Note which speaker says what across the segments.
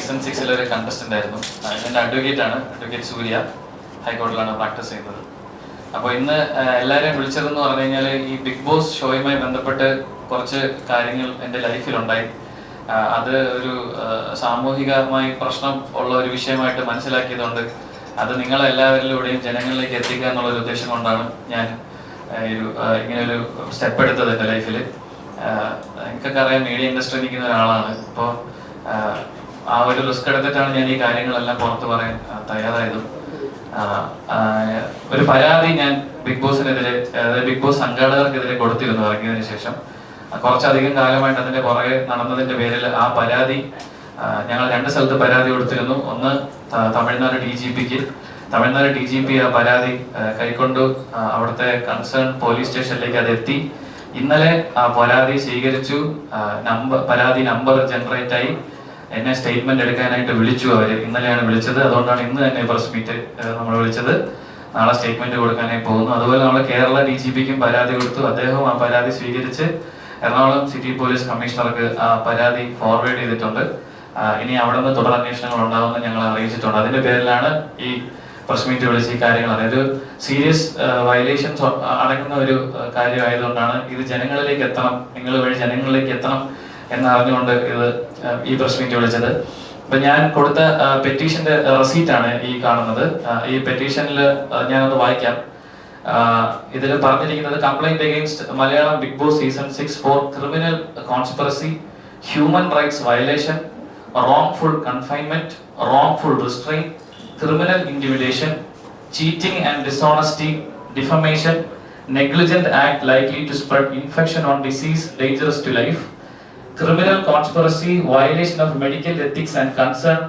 Speaker 1: Season 6 ഒരു contestant ആയിരുന്നു. എൻ്റെ അഡ്വക്കേറ്റ് സൂര്യ, ഹൈക്കോടതിയിലാണ് പ്രാക്ടീസ് ചെയ്യുന്നത്. അപ്പോൾ ഇന്ന് എല്ലാവരെയും വിളിച്ചതെന്ന് പറഞ്ഞു കഴിഞ്ഞാൽ ഈ ബിഗ് ബോസ് ഷോയുമായി ബന്ധപ്പെട്ട് കുറച്ച് കാര്യങ്ങൾ എൻ്റെ ലൈഫിലുണ്ടായി. അത് ഒരു സാമൂഹികമായി പ്രശ്നം ഉള്ള ഒരു വിഷയമായിട്ട് മനസ്സിലാക്കിയതുകൊണ്ട് അത് നിങ്ങളെല്ലാവരിലൂടെയും ജനങ്ങളിലേക്ക് എത്തിക്കുക എന്നുള്ളൊരു ഉദ്ദേശം കൊണ്ടാണ് ഞാൻ ഇങ്ങനെയൊരു സ്റ്റെപ്പ് എടുത്തത് എൻ്റെ ലൈഫിൽ. എനിക്കൊക്കെ അറിയാം, മീഡിയ ഇൻഡസ്ട്രി നിൽക്കുന്ന ഒരാളാണ്. അപ്പോൾ ആ ഒരു റിസ്ക് എടുത്തിട്ടാണ് ഞാൻ ഈ കാര്യങ്ങളെല്ലാം പുറത്ത് പറയാൻ തയ്യാറായതും. ഒരു പരാതി ഞാൻ ബിഗ് ബോസിനെതിരെ, അതായത് ബിഗ് ബോസ് സംഘാടകർക്കെതിരെ കൊടുത്തിരുന്നു ഇറങ്ങിയതിനു ശേഷം. കുറച്ചധികം കാലമായിട്ട് അതിന്റെ പുറകെ നടന്നതിന്റെ പേരിൽ ആ പരാതി ഞങ്ങൾ 2 സ്ഥലത്ത് പരാതി കൊടുത്തിരുന്നു. ഒന്ന് തമിഴ്നാട് DGP ആ പരാതി കൈക്കൊണ്ടു അവിടുത്തെ കൺസേൺ പോലീസ് സ്റ്റേഷനിലേക്ക് അത് എത്തി. ഇന്നലെ ആ പരാതി സ്വീകരിച്ചു. പരാതി നമ്പർ ജനറേറ്റ് ആയി. എന്നെ സ്റ്റേറ്റ്മെന്റ് എടുക്കാനായിട്ട് വിളിച്ചു അവര്. ഇന്നലെയാണ് വിളിച്ചത്. അതുകൊണ്ടാണ് ഇന്ന് തന്നെ പ്രസ് മീറ്റ് നമ്മൾ വിളിച്ചത്. നാളെ സ്റ്റേറ്റ്മെന്റ് കൊടുക്കാനായി പോകുന്നു. അതുപോലെ നമ്മൾ കേരള DGPക്കും പരാതി കൊടുത്തു. അദ്ദേഹവും ആ പരാതി സ്വീകരിച്ച് എറണാകുളം സിറ്റി പോലീസ് കമ്മീഷണർക്ക് ആ പരാതി ഫോർവേഡ് ചെയ്തിട്ടുണ്ട്. ഇനി അവിടെ നിന്ന് തുടരന്വേഷണങ്ങൾ ഉണ്ടാകുമെന്ന് ഞങ്ങൾ അറിയിച്ചിട്ടുണ്ട്. അതിന്റെ പേരിലാണ് ഈ പ്രസ് മീറ്റ് വിളിച്ച് ഈ കാര്യങ്ങൾ, അതായത് സീരിയസ് വയലേഷൻസ് അടങ്ങുന്ന ഒരു കാര്യമായതുകൊണ്ടാണ് ഇത് ജനങ്ങളിലേക്ക് എത്തണം, നിങ്ങൾ വഴി ജനങ്ങളിലേക്ക് എത്തണം എന്നറിഞ്ഞുകൊണ്ട് ഈ പ്രസ് മീറ്റ് വിളിച്ചത്. അപ്പൊ ഞാൻ കൊടുത്ത പെറ്റീഷന്റെ റെസീറ്റ് ആണ് ഈ കാണുന്നത്. ഈ പെറ്റീഷനിൽ ഞാനത് വായിക്കാം. ഇതിൽ പറഞ്ഞിരിക്കുന്നത് complaint against Malayalam Bigg Boss season 6 for criminal conspiracy, human rights violation, wrongful confinement, wrongful restraint, criminal intimidation, cheating and dishonesty, defamation, negligent act likely to spread infection or disease dangerous to life, criminal conspiracy, violation of medical ethics and concern,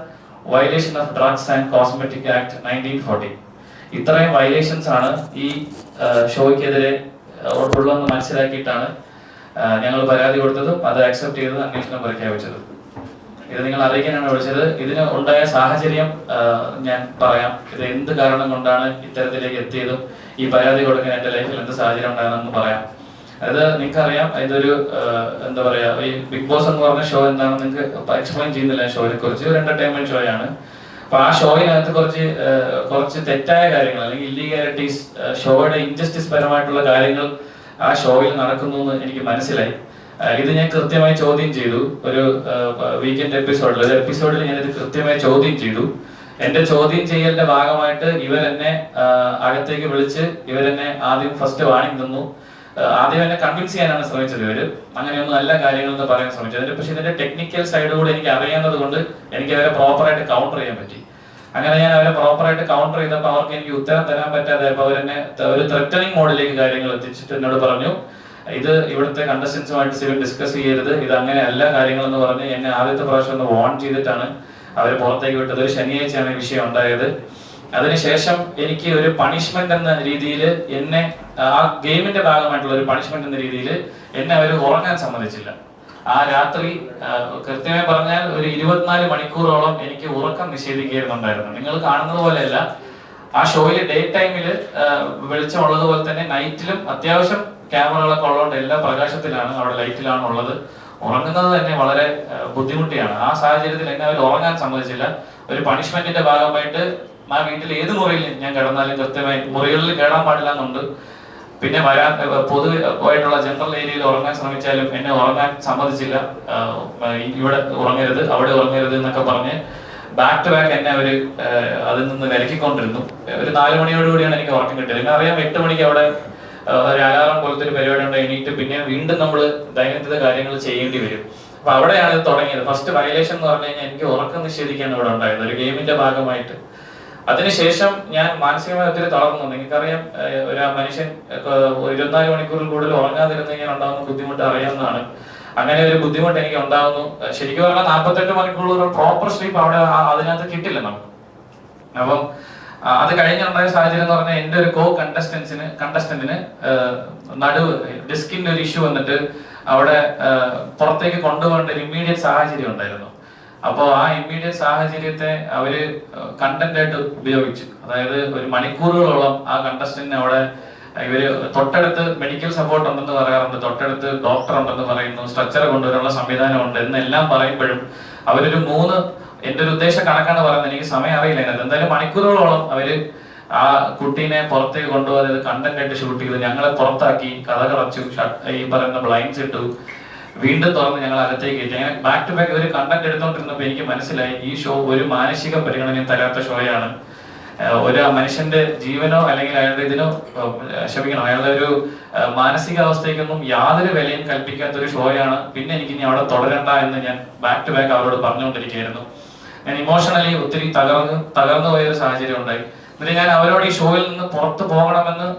Speaker 1: violation of Drugs and Cosmetic Act 1940. ഇത്രയും violations ആണ് ഈ ഷോയ്ക്കെതിരെ ഉള്ളതെന്ന് മനസ്സിലാക്കിയിട്ടാണ് ഞങ്ങൾ പരാതി കൊടുത്തതും അത് accept ചെയ്തത്, അന്വേഷണം പ്രഖ്യാപിച്ചത്. ഇത് നിങ്ങൾ അറിയിക്കാനാണ് വിളിച്ചത്. ഇതിന് ഉണ്ടായ സാഹചര്യം ഞാൻ പറയാം. ഇത് എന്ത് കാരണം കൊണ്ടാണ് ഇത്തരത്തിലേക്ക് എത്തിയതും ഈ പരാതി കൊടുക്കാൻ എൻ്റെ ലൈഫിൽ എന്ത് സാഹചര്യം ഉണ്ടാകുന്നെന്ന് പറയാം. അത് നിങ്ങൾക്കറിയാം, ഇതൊരു എന്താ പറയാ, ഈ ബിഗ് ബോസ് എന്ന് പറഞ്ഞ ഷോ എന്താണെന്ന് നിങ്ങൾക്ക് എക്സ്പ്ലെയിൻ ചെയ്യുന്നില്ല. ഷോയെ കുറിച്ച് ഒരു എന്റർടൈൻമെന്റ് ഷോ ആണ്. അപ്പൊ ആ ഷോയിനകത്ത് കുറച്ച് തെറ്റായ കാര്യങ്ങൾ അല്ലെങ്കിൽ ഇല്ലീഗാലിറ്റീസ്, ഷോയുടെ ഇൻജസ്റ്റിസ് പരമായിട്ടുള്ള കാര്യങ്ങൾ ആ ഷോയിൽ നടക്കുന്നു എന്ന് എനിക്ക് മനസ്സിലായി. ഇത് ഞാൻ കൃത്യമായി ചോദ്യം ചെയ്തു. ഒരു വീക്കെൻഡ് എപ്പിസോഡിൽ ഞാൻ ഇത് കൃത്യമായി ചോദ്യം ചെയ്തു. എന്റെ ചോദ്യം ചെയ്യലിന്റെ ഭാഗമായിട്ട് ഇവരെന്നെ അകത്തേക്ക് വിളിച്ച് ഇവരെന്നെ ആദ്യം ഫസ്റ്റ് വാണിംഗ് തന്നു. ആദ്യം എന്നെ കൺവിൻസ് ചെയ്യാനാണ് ശ്രമിച്ചത്. ഇവര് അങ്ങനെയൊന്നും നല്ല കാര്യങ്ങൾ എന്ന് പറയാൻ ശ്രമിച്ചത്. പക്ഷെ ഇതിന്റെ ടെക്നിക്കൽ സൈഡ് കൂടെ എനിക്ക് അറിയാവുന്നത് കൊണ്ട് എനിക്ക് അവരെ പ്രോപ്പറായിട്ട് കൗണ്ടർ ചെയ്യാൻ പറ്റി. അങ്ങനെ ഞാൻ അവരെ പ്രോപ്പറായിട്ട് കൗണ്ടർ ചെയ്തപ്പോൾ അവർക്ക് എനിക്ക് ഉത്തരം തരാൻ പറ്റാതെ അവരെന്നെ ഒരു ത്രെറ്റനിങ് മോഡിലേക്ക് കാര്യങ്ങൾ എത്തിച്ചിട്ട് എന്നോട് പറഞ്ഞു, ഇത് ഇവിടുത്തെ കണ്ടസ്റ്റൻസുമായിട്ട് സിവിൽ ഡിസ്കസ് ചെയ്യരുത്, ഇത് അങ്ങനെ അല്ല കാര്യങ്ങളെന്ന് പറഞ്ഞ് എന്നെ ആദ്യത്തെ പ്രാവശ്യം ഒന്ന് വാൺ ചെയ്തിട്ടാണ് അവർ പുറത്തേക്ക് വിട്ടത്. ഒരു ശനിയാഴ്ചയാണ് ഈ വിഷയം ഉണ്ടായത്. അതിനുശേഷം എനിക്ക് ഒരു പണിഷ്മെന്റ് എന്ന രീതിയിൽ എന്നെ ആ ഗെയിമിന്റെ ഭാഗമായിട്ടുള്ള ഒരു പണിഷ്മെന്റ് എന്ന രീതിയിൽ എന്നെ അവർ ഉറങ്ങാൻ സമ്മതിച്ചില്ല. ആ രാത്രി കൃത്യമായി പറഞ്ഞാൽ ഒരു 24 മണിക്കൂറോളം എനിക്ക് ഉറക്കം നിഷേധിക്കുന്നുണ്ടായിരുന്നു. നിങ്ങൾ കാണുന്നത് പോലെയല്ല, ആ ഷോയിൽ ഡേ ടൈമിൽ വെളിച്ചമുള്ളതുപോലെ തന്നെ നൈറ്റിലും അത്യാവശ്യം ക്യാമറകളൊക്കെ ഉള്ളതുകൊണ്ട് എല്ലാ പ്രകാശത്തിലാണ്, അവിടെ ലൈറ്റിലാണ് ഉള്ളത്. ഉറങ്ങുന്നത് തന്നെ വളരെ ബുദ്ധിമുട്ടിയാണ്. ആ സാഹചര്യത്തിൽ എന്നെ അവർ ഉറങ്ങാൻ സമ്മതിച്ചില്ല. ഒരു പണിഷ്മെന്റിന്റെ ഭാഗമായിട്ട് ആ വീട്ടിൽ ഏത് മുറിയിൽ ഞാൻ കിടന്നാലും കൃത്യമായി മുറികളിൽ കയറാൻ പാടില്ല എന്നുണ്ട്. പിന്നെ പൊതുവായിട്ടുള്ള ജനറൽ ഏരിയയിൽ ഉറങ്ങാൻ ശ്രമിച്ചാലും എന്നെ ഉറങ്ങാൻ സമ്മതിച്ചില്ല. ഇവിടെ ഉറങ്ങരുത്, അവിടെ ഉറങ്ങരുത് എന്നൊക്കെ പറഞ്ഞ് ബാക്ക് ടു ബാക്ക് എന്നെ അവർ അതിൽ നിന്ന് വിലക്കിക്കൊണ്ടിരുന്നു. ഒരു 4 മണിയോടുകൂടിയാണ് എനിക്ക് ഉറക്കം കിട്ടിയത്. പിന്നെ അറിയാം 8 മണിക്ക് അവിടെ ഒരു അലാറം പോലത്തെ ഒരു പരിപാടി ഉണ്ട്. എണീറ്റ് പിന്നെ വീണ്ടും നമ്മൾ ദൈനംദിന കാര്യങ്ങൾ ചെയ്യേണ്ടി വരും. അപ്പൊ അവിടെയാണ് ഇത് തുടങ്ങിയത്. ഫസ്റ്റ് വയലേഷൻ എന്ന് പറഞ്ഞു കഴിഞ്ഞാൽ എനിക്ക് ഉറക്കം നിഷേധിക്കാൻ ഇവിടെ ഉണ്ടായത് ഒരു ഗെയിമിന്റെ ഭാഗമായിട്ട്. അതിനുശേഷം ഞാൻ മാനസികമായി ഒത്തിരി തളർന്നു. നിങ്ങൾക്കറിയാം, ഒരു മനുഷ്യൻ 24 മണിക്കൂറിൽ കൂടുതൽ ഉറങ്ങാതിരുന്ന് കഴിഞ്ഞാൽ ഉണ്ടാകുന്ന ബുദ്ധിമുട്ട് അറിയാവുന്നതാണ്. അങ്ങനെ ഒരു ബുദ്ധിമുട്ട് എനിക്ക് ഉണ്ടാകുന്നു. ശരിക്കും പറഞ്ഞാൽ 48 മണിക്കൂർ പ്രോപ്പർ സ്ലീപ്പ് അവിടെ അതിനകത്ത് കിട്ടില്ല നമുക്ക്. അപ്പം അത് കഴിഞ്ഞുണ്ടായ സാഹചര്യം എന്ന് പറഞ്ഞാൽ എൻ്റെ ഒരു കണ്ടസ്റ്റന്റിന് നടുവ് ഡിസ്കിന്റെ ഒരു ഇഷ്യൂ വന്നിട്ട് അവിടെ പുറത്തേക്ക് കൊണ്ടുപോകേണ്ട ഒരു ഇമ്മീഡിയറ്റ് സാഹചര്യം ഉണ്ടായിരുന്നു. അപ്പോൾ ആ ഇമ്മീഡിയറ്റ് സാഹചര്യത്തെ അവര് കണ്ടന്റ് ആയിട്ട് ഉപയോഗിച്ചു. അതായത് ഒരു മണിക്കൂറുകളോളം ആ കണ്ടസ്റ്റന്റിനെ അവിടെ ഇവര് തൊട്ടടുത്ത് മെഡിക്കൽ സപ്പോർട്ട് ഉണ്ടെന്ന് പറയാറുണ്ട്, തൊട്ടടുത്ത് ഡോക്ടർ ഉണ്ടെന്ന് പറയുന്നു, സ്ട്രക്ചർ കൊണ്ടുവരാനുള്ള സംവിധാനം ഉണ്ട് എന്നെല്ലാം പറയുമ്പോഴും അവരൊരു 3 എന്റെ ഒരു ഉദ്ദേശ കണക്കാണ് പറയുന്നത്, എനിക്ക് സമയം അറിയില്ല അതിനകത്ത്. എന്തായാലും മണിക്കൂറുകളോളം അവര് ആ കുട്ടീനെ പുറത്തേക്ക് കൊണ്ടുപോകാതെ കണ്ടന്റ് ആയിട്ട് ഷൂട്ട് ചെയ്തു, ഞങ്ങളെ പുറത്താക്കി, കഥ കടച്ചു, ഈ പറയുന്ന ബ്ലൈൻഡ്സ് ഇട്ടു, വീണ്ടും തുറന്ന് ഞങ്ങൾ അകത്തേക്ക് കയറ്റി. അങ്ങനെ ബാക്ക് ടു ബാക്ക് ഒരു കണ്ടന്റ് എടുത്തോണ്ടിരുന്നപ്പോൾ എനിക്ക് മനസ്സിലായി ഈ ഷോ ഒരു മാനസിക പരിഗണനയും തരാത്ത ഷോയാണ്. ഒരു മനുഷ്യന്റെ ജീവനോ അല്ലെങ്കിൽ അയാളുടെ ഇതിനോ ക്ഷമിക്കണം, അയാളുടെ ഒരു മാനസികാവസ്ഥയ്ക്കൊന്നും യാതൊരു വിലയും കൽപ്പിക്കാത്ത ഒരു ഷോയാണ്. പിന്നെ എനിക്ക് ഇനി അവിടെ തുടരണ്ട എന്ന് ഞാൻ ബാക്ക് ടു ബാക്ക് അവരോട് പറഞ്ഞുകൊണ്ടിരിക്കുകയായിരുന്നു. ഞാൻ ഇമോഷണലി ഒത്തിരി തകർന്നു പോയൊരു സാഹചര്യം ഉണ്ടായി. എന്നിട്ട് ഞാൻ അവരോട് ഈ ഷോയിൽ നിന്ന് പുറത്തു പോകണമെന്ന്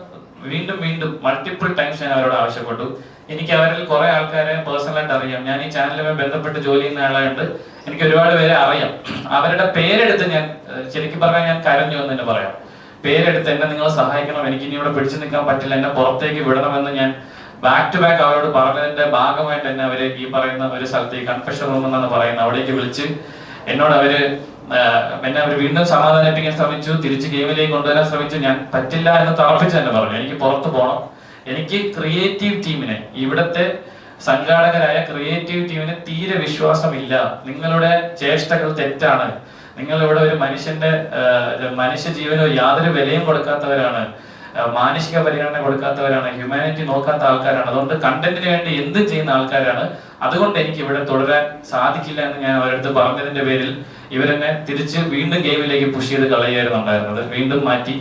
Speaker 1: വീണ്ടും മൾട്ടിപ്പിൾ ടൈംസ് ഞാൻ അവരോട് ആവശ്യപ്പെട്ടു. എനിക്ക് അവരിൽ കുറെ ആൾക്കാരെ പേഴ്സണലായിട്ട് അറിയാം, ഞാൻ ഈ ചാനലുമായി ബന്ധപ്പെട്ട് ജോലി ചെയ്യുന്ന ആളായിട്ട് എനിക്ക് ഒരുപാട് പേരെ അറിയാം. അവരുടെ പേരെടുത്ത് ഞാൻ ശരിക്കും പറഞ്ഞാൽ ഞാൻ കരഞ്ഞു എന്ന് തന്നെ പറയാം. പേരെടുത്ത് എന്നെ നിങ്ങൾ സഹായിക്കണം, എനിക്ക് ഇനി ഇവിടെ പിടിച്ചു നിൽക്കാൻ പറ്റില്ല, എന്നെ പുറത്തേക്ക് വിടണമെന്ന് ഞാൻ ബാക്ക് ടു ബാക്ക് അവരോട് പറഞ്ഞതിന്റെ ഭാഗമായിട്ട് എന്നെ അവര് ഈ പറയുന്ന ഒരു സ്ഥലത്ത്, ഈ കൺഫെഷൻ റൂം എന്നാണ് പറയുന്നത്, അവിടേക്ക് വിളിച്ച് എന്നോട് എന്നെ അവർ വീണ്ടും സമാധാനിപ്പിക്കാൻ ശ്രമിച്ചു, തിരിച്ച് ഗെയിമിലേക്ക് കൊണ്ടുവരാൻ ശ്രമിച്ചു. ഞാൻ പറ്റില്ല എന്ന് തറപ്പിച്ച് തന്നെ പറഞ്ഞു, എനിക്ക് പുറത്തു പോകണം. എനിക്ക് ക്രിയേറ്റീവ് ടീമിനെ, ഇവിടുത്തെ സംഘാടകരായ ക്രിയേറ്റീവ് ടീമിന് തീരെ വിശ്വാസമില്ല. നിങ്ങളുടെ ചേഷ്ടകൾ തെറ്റാണ്, നിങ്ങൾ ഇവിടെ ഒരു മനുഷ്യ ജീവനോ യാതൊരു വിലയും കൊടുക്കാത്തവരാണ്, മാനുഷിക പരിഗണന കൊടുക്കാത്തവരാണ്, ഹ്യൂമാനിറ്റി നോക്കാത്ത ആൾക്കാരാണ്, അതുകൊണ്ട് കണ്ടന്റിന് വേണ്ടി എന്തും ചെയ്യുന്ന ആൾക്കാരാണ്, അതുകൊണ്ട് എനിക്ക് ഇവിടെ തുടരാൻ സാധിക്കില്ല എന്ന് ഞാൻ അവരടുത്ത് പറഞ്ഞതിന്റെ പേരിൽ ഇവരെന്നെ തിരിച്ച് വീണ്ടും ഗെയിമിലേക്ക് പുഷ് ചെയ്ത് കളയായിരുന്നു ഉണ്ടായിരുന്നത്. വീണ്ടും മാറ്റി.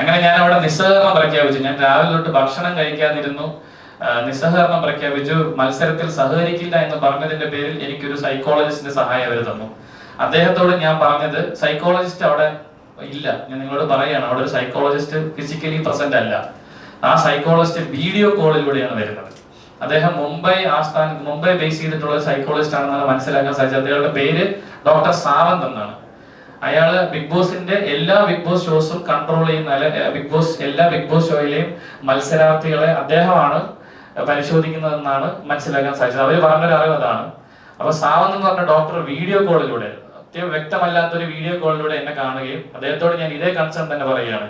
Speaker 1: അങ്ങനെ ഞാൻ അവിടെ നിസ്സഹകരണം പ്രഖ്യാപിച്ചു. ഞാൻ രാവിലെ തൊട്ട് ഭക്ഷണം കഴിക്കാതിരുന്നു, നിസ്സഹകരണം പ്രഖ്യാപിച്ചു. മത്സരത്തിൽ സഹകരിക്കില്ല എന്ന് പറഞ്ഞതിന്റെ പേരിൽ എനിക്കൊരു സൈക്കോളജിസ്റ്റിന്റെ സഹായം അവർ തന്നു. അദ്ദേഹത്തോട് ഞാൻ പറഞ്ഞത്, സൈക്കോളജിസ്റ്റ് അവിടെ ഇല്ല, ഞാൻ നിങ്ങളോട് പറയുകയാണ്, അവിടെ ഒരു സൈക്കോളജിസ്റ്റ് ഫിസിക്കലി പ്രസന്റ് അല്ല. ആ സൈക്കോളജിസ്റ്റ് വീഡിയോ കോളിലൂടെയാണ് വരുന്നത്. അദ്ദേഹം മുംബൈ ബേസ് ചെയ്തിട്ടുള്ള ഒരു സൈക്കോളജിസ്റ്റ് ആണെന്നാണ് മനസ്സിലാക്കാൻ സാധിച്ചത്. അദ്ദേഹത്തിന്റെ പേര് ഡോക്ടർ സാവന്ത് എന്നാണ്. അയാള് ബിഗ് ബോസിന്റെ എല്ലാ ബിഗ് ബോസ് ഷോസും കൺട്രോൾ ചെയ്യുന്ന, എല്ലാ ബിഗ് ബോസ് ഷോയിലെയും മത്സരാർത്ഥികളെ അദ്ദേഹമാണ് പരിശോധിക്കുന്നതെന്നാണ് മനസ്സിലാക്കാൻ സാധിച്ചത്. അവര് പറഞ്ഞൊരു അറിവ് അതാണ്. അപ്പൊ സാവന്ത് എന്ന് പറഞ്ഞ ഡോക്ടർ വീഡിയോ കോളിലൂടെ, വ്യക്തമല്ലാത്തൊരു വീഡിയോ കോളിലൂടെ എന്നെ കാണുകയും അദ്ദേഹത്തോട് ഞാൻ ഇതേ കൺസേൺ തന്നെ പറയുകയാണ്,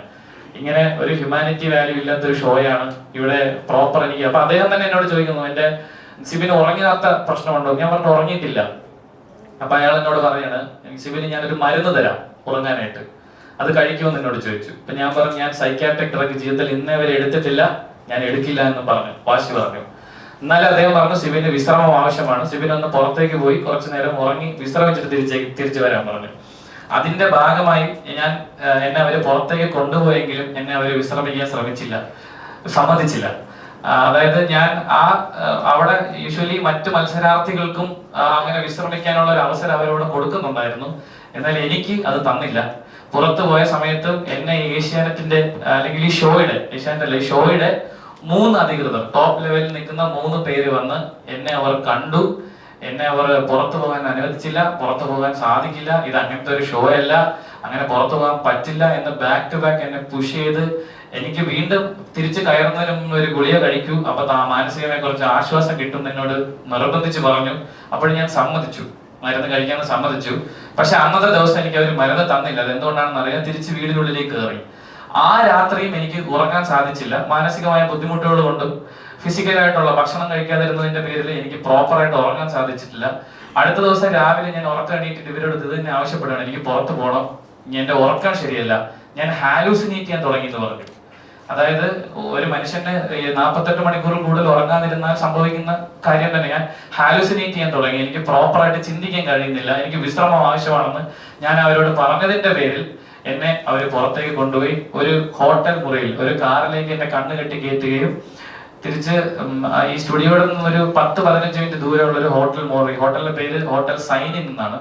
Speaker 1: ഇങ്ങനെ ഒരു ഹ്യൂമാനിറ്റി വാല്യൂ ഇല്ലാത്തൊരു ഷോയാണ് ഇവിടെ പ്രോപ്പർ എനിക്ക്. അപ്പൊ അദ്ദേഹം തന്നെ എന്നോട് ചോദിക്കുന്നു, എന്റെ സിബിന് ഉറങ്ങാത്ത പ്രശ്നമുണ്ടോ? ഞാൻ പറഞ്ഞു ഉറങ്ങിയിട്ടില്ല. അപ്പൊ അയാൾ എന്നോട് പറയാണ്, സിബിന് ഞാനൊരു മരുന്ന് തരാം ഉറങ്ങാനായിട്ട്, അത് കഴിക്കുമെന്ന് എന്നോട് ചോദിച്ചു. അപ്പൊ ഞാൻ പറഞ്ഞു, ഞാൻ സൈക്യാട്രിക് ഡ്രഗ് ജീവിതത്തിൽ ഇന്നേ വരെ എടുത്തിട്ടില്ല, ഞാൻ എടുക്കില്ല എന്ന് വാശി പറഞ്ഞു. എന്നാലും അദ്ദേഹം പറഞ്ഞു, സിബിന് വിശ്രമം ആവശ്യമാണ്, സിബിൻ ഒന്ന് പുറത്തേക്ക് പോയി കുറച്ചു നേരം ഉറങ്ങി വിശ്രമിച്ചിട്ട് തിരിച്ചു വരാൻ പറഞ്ഞു. അതിന്റെ ഭാഗമായി എന്നെ അവര് പുറത്തേക്ക് കൊണ്ടുപോയെങ്കിലും എന്നെ അവര് വിശ്രമിക്കാൻ സമ്മതിച്ചില്ല. അതായത് ഞാൻ അവിടെ യൂഷ്വലി മറ്റു മത്സരാർത്ഥികൾക്കും അങ്ങനെ വിശ്രമിക്കാനുള്ള ഒരു അവസരം അവരോട് കൊടുക്കുന്നുണ്ടായിരുന്നു, എന്നാൽ എനിക്ക് അത് തന്നില്ല. പുറത്തു പോയ സമയത്ത് എന്നെ ഏഷ്യാനെറ്റിന്റെ അല്ലെങ്കിൽ ഈ ഷോയുടെ 3 അധികൃതർ, ടോപ്പ് ലെവലിൽ നിൽക്കുന്ന 3 പേര് വന്ന് എന്നെ അവർ കണ്ടു. എന്നെ അവർ പുറത്തു പോകാൻ അനുവദിച്ചില്ല, പുറത്തു പോകാൻ സാധിക്കില്ല, ഇത് അങ്ങനത്തെ ഒരു ഷോ അല്ല, അങ്ങനെ പുറത്തു പോകാൻ പറ്റില്ല എന്ന് ബാക്ക് ടു ബാക്ക് എന്നെ പുഷ് ചെയ്ത് എനിക്ക് വീണ്ടും തിരിച്ചു കയറുന്നതിന് മുമ്പ് ഒരു ഗുളിക കഴിക്കൂ, അപ്പൊ മാനസികമായി കുറച്ച് ആശ്വാസം കിട്ടും എന്നോട് നിർബന്ധിച്ച് പറഞ്ഞു. അപ്പോൾ ഞാൻ സമ്മതിച്ചു, മരുന്ന് കഴിക്കാൻ സമ്മതിച്ചു. പക്ഷെ അന്നത്തെ ദിവസം എനിക്ക് അവർ മരുന്ന് തന്നില്ല. അതെന്തുകൊണ്ടാണെന്ന് അറിയാൻ തിരിച്ച് വീടിനുള്ളിലേക്ക് കയറി. ആ രാത്രിയും എനിക്ക് ഉറങ്ങാൻ സാധിച്ചില്ല. മാനസികമായ ബുദ്ധിമുട്ടുകൾ കൊണ്ടും ഫിസിക്കലായിട്ടുള്ള ഭക്ഷണം കഴിക്കാതിരുന്നതിന്റെ പേരിൽ എനിക്ക് പ്രോപ്പറായിട്ട് ഉറങ്ങാൻ സാധിച്ചിട്ടില്ല. അടുത്ത ദിവസം രാവിലെ ഞാൻ ഉറക്കം എണീറ്റിട്ട് ഇവരോട് ഇത് തന്നെ ആവശ്യപ്പെടുകയാണ്, എനിക്ക് പുറത്തു പോകണം, എന്റെ ഉറക്കം ശരിയല്ല, ഞാൻ ഹാലൂസിനേറ്റ് ചെയ്യാൻ തുടങ്ങി എന്ന് പറഞ്ഞു. അതായത് ഒരു മനുഷ്യന് 48 മണിക്കൂറിൽ കൂടുതൽ ഉറങ്ങാതിരുന്നാൽ സംഭവിക്കുന്ന കാര്യം തന്നെ. ഞാൻ ഹാലൂസിനേറ്റ് ചെയ്യാൻ തുടങ്ങി, എനിക്ക് പ്രോപ്പറായിട്ട് ചിന്തിക്കാൻ കഴിയുന്നില്ല, എനിക്ക് വിശ്രമം ആവശ്യമാണെന്ന് ഞാൻ അവരോട് പറഞ്ഞതിന്റെ പേരിൽ എന്നെ അവർ പുറത്തേക്ക് കൊണ്ടുപോയി ഒരു ഹോട്ടൽ മുറിയിൽ, ഒരു കാറിലേക്ക് എന്നെ കണ്ണുകെട്ടി കയറ്റുകയും തിരിച്ച് ഈ സ്റ്റുഡിയോയിൽ നിന്ന് ഒരു 10-15 മിനിറ്റ് ദൂരമുള്ള ഒരു ഹോട്ടലിന്റെ പേര് ഹോട്ടൽ സൈനിൻ എന്നാണ്.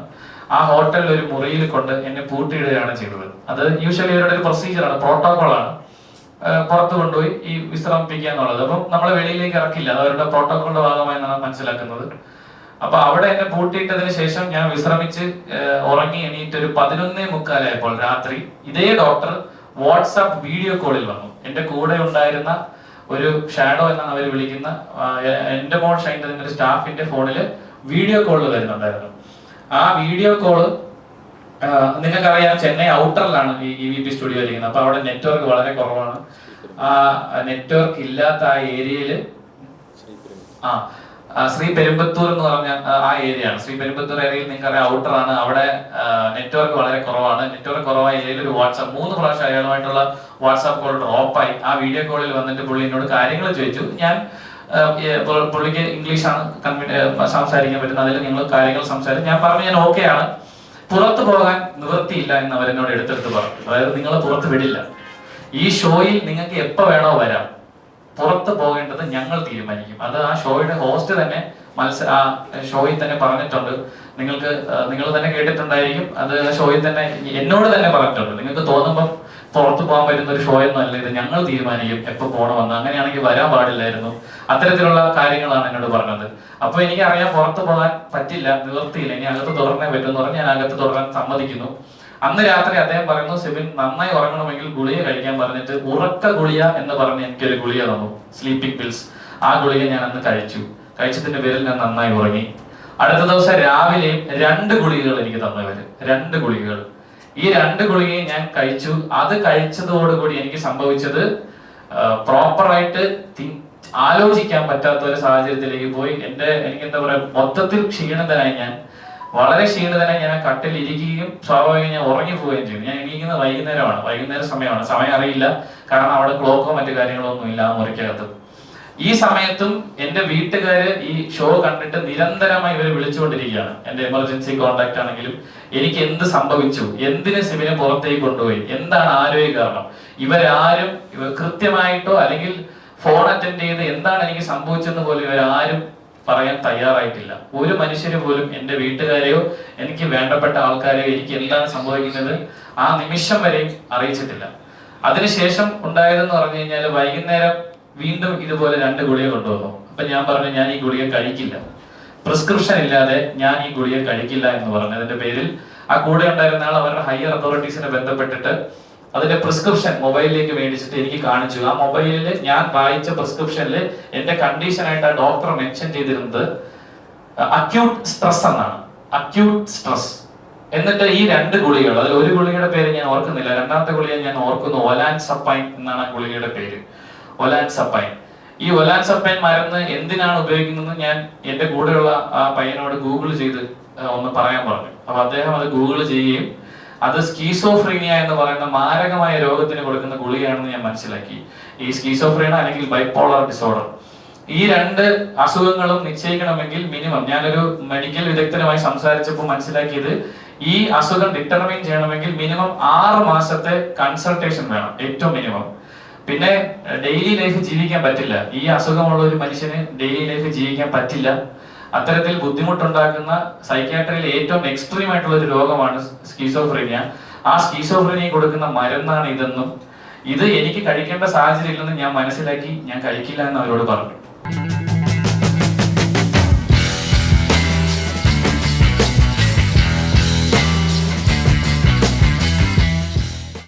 Speaker 1: ആ ഹോട്ടലിൽ ഒരു മുറിയിൽ കൊണ്ട് എന്നെ പൂട്ടിയിടുകയാണ് ചെയ്തത്. അത് യൂഷ്വലി ഇവരുടെ ഒരു പ്രൊസീജിയറാണ്, പ്രോട്ടോകോളാണ്. പുറത്തു കൊണ്ടുപോയി ഈ വിശ്രമിപ്പിക്കുക എന്നുള്ളത്. അപ്പം നമ്മളെ വെളിയിലേക്ക് ഇറക്കില്ല, അത് അവരുടെ പ്രോട്ടോകോളിന്റെ ഭാഗമായി എന്നാണ് മനസ്സിലാക്കുന്നത്. അപ്പൊ അവിടെ എന്നെ പൂട്ടിയിട്ടതിന് ശേഷം ഞാൻ വിശ്രമിച്ച് ഉറങ്ങി എണീറ്റ് ഒരു 11:45 രാത്രി ഇതേ ഡോക്ടർ വാട്സാപ്പ് വീഡിയോ കോളിൽ വന്നു. എന്റെ കൂടെ ഉണ്ടായിരുന്ന ഒരു ഷാഡോ എന്നാണ് അവർ വിളിക്കുന്ന എന്റെ മോൾ ഷൈൻ്റെ സ്റ്റാഫിന്റെ ഫോണിൽ വീഡിയോ കോള് വരുന്നുണ്ടായിരുന്നു. ആ വീഡിയോ കോള് നിങ്ങൾക്കറിയാം, ചെന്നൈ ഔട്ടറിലാണ് ഈ EVP സ്റ്റുഡിയോ ഇരിക്കുന്നത്. അപ്പൊ അവിടെ നെറ്റ്വർക്ക് വളരെ കുറവാണ്. ആ നെറ്റ്വർക്ക് ഇല്ലാത്ത ആ ഏരിയയില് ശ്രീ പെരുമ്പത്തൂർ എന്ന് പറഞ്ഞ ആ ഏരിയയാണ്. ശ്രീ പെരുമ്പത്തൂർ ഏരിയയിൽ നിങ്ങൾക്കറിയാം ഔട്ടർ ആണ്. അവിടെ നെറ്റ്വർക്ക് വളരെ കുറവാണ്. നെറ്റ്വർക്ക് കുറവായ ഏരിയയിൽ ഒരു വാട്സാപ്പ് 3 പ്രാവശ്യം അയാളുമായിട്ടുള്ള വാട്സാപ്പ് കോൾ ഡ്രോപ്പായി. ആ വീഡിയോ കോളിൽ വന്നിട്ട് പുള്ളി എന്നോട് കാര്യങ്ങൾ ചോദിച്ചു. ഞാൻ പുള്ളിക്ക് ഇംഗ്ലീഷാണ് സംസാരിക്കാൻ പറ്റുന്നത്. അതിൽ ഞങ്ങൾ കാര്യങ്ങൾ സംസാരിച്ചു. ഞാൻ പറഞ്ഞു ഞാൻ ഓക്കെ ആണ്, പുറത്തു പോകാൻ നിവൃത്തിയില്ല എന്ന് അവരെന്നോട് എടുത്തെടുത്ത് പറഞ്ഞു. അതായത് നിങ്ങൾ പുറത്ത് വിടില്ല, ഈ ഷോയിൽ നിങ്ങൾക്ക് എപ്പോ വേണോ വരാം, പുറത്ത് പോകേണ്ടത് ഞങ്ങൾ തീരുമാനിക്കും. അത് ആ ഷോയുടെ ഹോസ്റ്റ് തന്നെ ആ ഷോയിൽ തന്നെ പറഞ്ഞിട്ടുണ്ട്. നിങ്ങൾ തന്നെ കേട്ടിട്ടുണ്ടായിരിക്കും. അത് ഷോയിൽ തന്നെ എന്നോട് തന്നെ പറഞ്ഞിട്ടുണ്ട്. നിങ്ങൾക്ക് തോന്നുമ്പോൾ പുറത്തു പോകാൻ പറ്റുന്ന ഒരു ഷോ ഒന്നും അല്ല ഇത്, ഞങ്ങൾ തീരുമാനിക്കും എപ്പോൾ പോകണമെന്ന്. അങ്ങനെയാണെങ്കിൽ വരാൻ പാടില്ലായിരുന്നു. അത്തരത്തിലുള്ള കാര്യങ്ങളാണ് എന്നോട് പറഞ്ഞത്. അപ്പൊ എനിക്ക് അറിയാം പുറത്ത് പോകാൻ പറ്റില്ല, നിവൃത്തിയില്ല, ഇനി അകത്ത് തുടരാൻ പറ്റുമെന്ന് പറഞ്ഞ് ഞാൻ അകത്ത് തുടരാൻ സമ്മതിക്കുന്നു. അന്ന് രാത്രി അദ്ദേഹം പറയുന്നു, സെബിൻ നന്നായി ഉറങ്ങണമെങ്കിൽ ഗുളിക കഴിക്കാൻ പറഞ്ഞിട്ട് ഉറക്ക ഗുളിക എന്ന് പറഞ്ഞ് എനിക്കൊരു ഗുളിക തന്നു, സ്ലീപ്പിംഗ് പിൽസ്. ആ ഗുളിക ഞാൻ അന്ന് കഴിച്ചു. കഴിച്ചതിന്റെ പേരിൽ ഞാൻ നന്നായി ഉറങ്ങി. അടുത്ത ദിവസം രാവിലെയും 2 ഗുളികകൾ എനിക്ക് തന്നവര്, 2 ഗുളികകൾ. ഈ 2 ഗുളികയും ഞാൻ കഴിച്ചു. അത് കഴിച്ചതോടുകൂടി എനിക്ക് സംഭവിച്ചത് പ്രോപ്പറായിട്ട് ആലോചിക്കാൻ പറ്റാത്ത ഒരു സാഹചര്യത്തിലേക്ക് പോയി. എനിക്ക് എന്താ പറയാ, മൊത്തത്തിൽ ക്ഷീണിതനായി. വളരെ ക്ഷീണിതനായി ഞാൻ ആ കട്ടിൽ ഇരിക്കുകയും സ്വാഭാവികം ഞാൻ ഉറങ്ങി പോവുകയും ചെയ്തു. ഞാൻ എണീക്കുന്നത് വൈകുന്നേര സമയമാണ്. സമയം അറിയില്ല, കാരണം അവിടെ ക്ലോക്കോ മറ്റു കാര്യങ്ങളോ ഒന്നും ഇല്ല ആ മുറിക്കകത്ത്. ഈ സമയത്തും എന്റെ വീട്ടുകാര് ഈ ഷോ കണ്ടിട്ട് നിരന്തരമായി ഇവരെ വിളിച്ചുകൊണ്ടിരിക്കുകയാണ്. എന്റെ എമർജൻസി കോൺടാക്ട് ആണെങ്കിലും എനിക്ക് എന്ത് സംഭവിച്ചു, എന്തിന് സെബിനെ പുറത്തേക്ക് കൊണ്ടുപോയി, എന്താണ് ആരോഗ്യ കാരണം, ഇവരാരും കൃത്യമായിട്ടോ അല്ലെങ്കിൽ ഫോൺ അറ്റൻഡ് ചെയ്ത് എന്താണ് എനിക്ക് സംഭവിച്ചെന്ന് പോലും ഇവരാരും പറയാൻ തയ്യാറായിട്ടില്ല. ഒരു മനുഷ്യര് പോലും, എന്റെ വീട്ടുകാരെയോ എനിക്ക് വേണ്ടപ്പെട്ട ആൾക്കാരെയോ എനിക്ക് എന്താണ് സംഭവിക്കുന്നത് ആ നിമിഷം വരെയും അറിയിച്ചിട്ടില്ല. അതിനുശേഷം ഉണ്ടായതെന്ന് പറഞ്ഞു കഴിഞ്ഞാൽ വൈകുന്നേരം വീണ്ടും ഇതുപോലെ 2 ഗുളിക കൊണ്ടുവന്നു. അപ്പൊ ഞാൻ പറഞ്ഞു ഞാൻ ഈ ഗുളിക കഴിക്കില്ല, പ്രിസ്ക്രിപ്ഷൻ ഇല്ലാതെ ഞാൻ ഈ ഗുളിക കഴിക്കില്ല എന്ന് പറഞ്ഞു. അതിന്റെ പേരിൽ ആ കൂടെ ഉണ്ടായിരുന്ന ആൾ അവരുടെ ഹയർ അതോറിറ്റീസിനെ ബന്ധപ്പെട്ടിട്ട് അതിന്റെ പ്രിസ്ക്രിപ്ഷൻ മൊബൈലിലേക്ക് മേടിച്ചിട്ട് എനിക്ക് കാണിച്ചു. ആ മൊബൈലിൽ ഞാൻ വായിച്ച പ്രിസ്ക്രിപ്ഷനിൽ എന്റെ കണ്ടീഷനായിട്ട് ആ ഡോക്ടർ മെൻഷൻ ചെയ്തിരുന്നത് അക്യൂട്ട് സ്ട്രെസ് എന്നാണ്, അക്യൂട്ട് സ്ട്രെസ്. എന്നിട്ട് ഈ 2 ഗുളികകൾ, അതിൽ ഒരു ഗുളികയുടെ പേര് ഞാൻ ഓർക്കുന്നില്ല, രണ്ടാമത്തെ ഗുളിക ഞാൻ ഓർക്കുന്നു, ഒലാൻസപ്പൈൻ എന്നാണ് ആ ഗുളികയുടെ പേര്, ഒലാൻസപ്പൈൻ. ഈ ഒലാൻസപ്പൈൻ മരുന്ന് എന്തിനാണ് ഉപയോഗിക്കുന്നത് ഞാൻ എന്റെ കൂടെയുള്ള ആ പയ്യനോട് ഗൂഗിൾ ചെയ്ത് ഒന്ന് പറയാൻ പറഞ്ഞു. അപ്പൊ അദ്ദേഹം അത് ഗൂഗിൾ ചെയ്യുകയും അത് സ്കീസോഫ്രീനിയ എന്ന് പറയുന്ന മാരകമായ രോഗത്തിന് കൊടുക്കുന്ന ഗുളികയാണെന്ന് ഞാൻ മനസ്സിലാക്കി. ഈ സ്കീസോഫ്രീനിയ അല്ലെങ്കിൽ ബൈപോളർ ഡിസോർഡർ, ഈ 2 അസുഖങ്ങളും നിശ്ചയിക്കണമെങ്കിൽ മിനിമം, ഞാനൊരു മെഡിക്കൽ വിദഗ്ധനുമായി സംസാരിച്ചപ്പോൾ മനസ്സിലാക്കിയത് ഈ അസുഖം ഡിറ്റർമൈൻ ചെയ്യണമെങ്കിൽ മിനിമം 6 മാസത്തെ കൺസൾട്ടേഷൻ വേണം, ഏറ്റവും മിനിമം. പിന്നെ ഡെയിലി ലൈഫ് ജീവിക്കാൻ പറ്റില്ല. ഈ അസുഖമുള്ള ഒരു മനുഷ്യന് ഡെയിലി ലൈഫ് ജീവിക്കാൻ പറ്റില്ല. അത്തരത്തിൽ ബുദ്ധിമുട്ടുണ്ടാക്കുന്ന സൈക്യാട്രിയിൽ ഏറ്റവും എക്സ്ട്രീം ആയിട്ടുള്ള ഒരു രോഗമാണ് സ്കീസോഫ്രീനിയ. ആ സ്കീസോഫ്രീനിയ കൊടുക്കുന്ന മരുന്നാണ് ഇതെന്നും ഇത് എനിക്ക് കഴിക്കേണ്ട സാഹചര്യം ഇല്ലെന്ന് ഞാൻ മനസ്സിലാക്കി ഞാൻ കഴിക്കില്ല എന്ന് അവരോട് പറഞ്ഞു.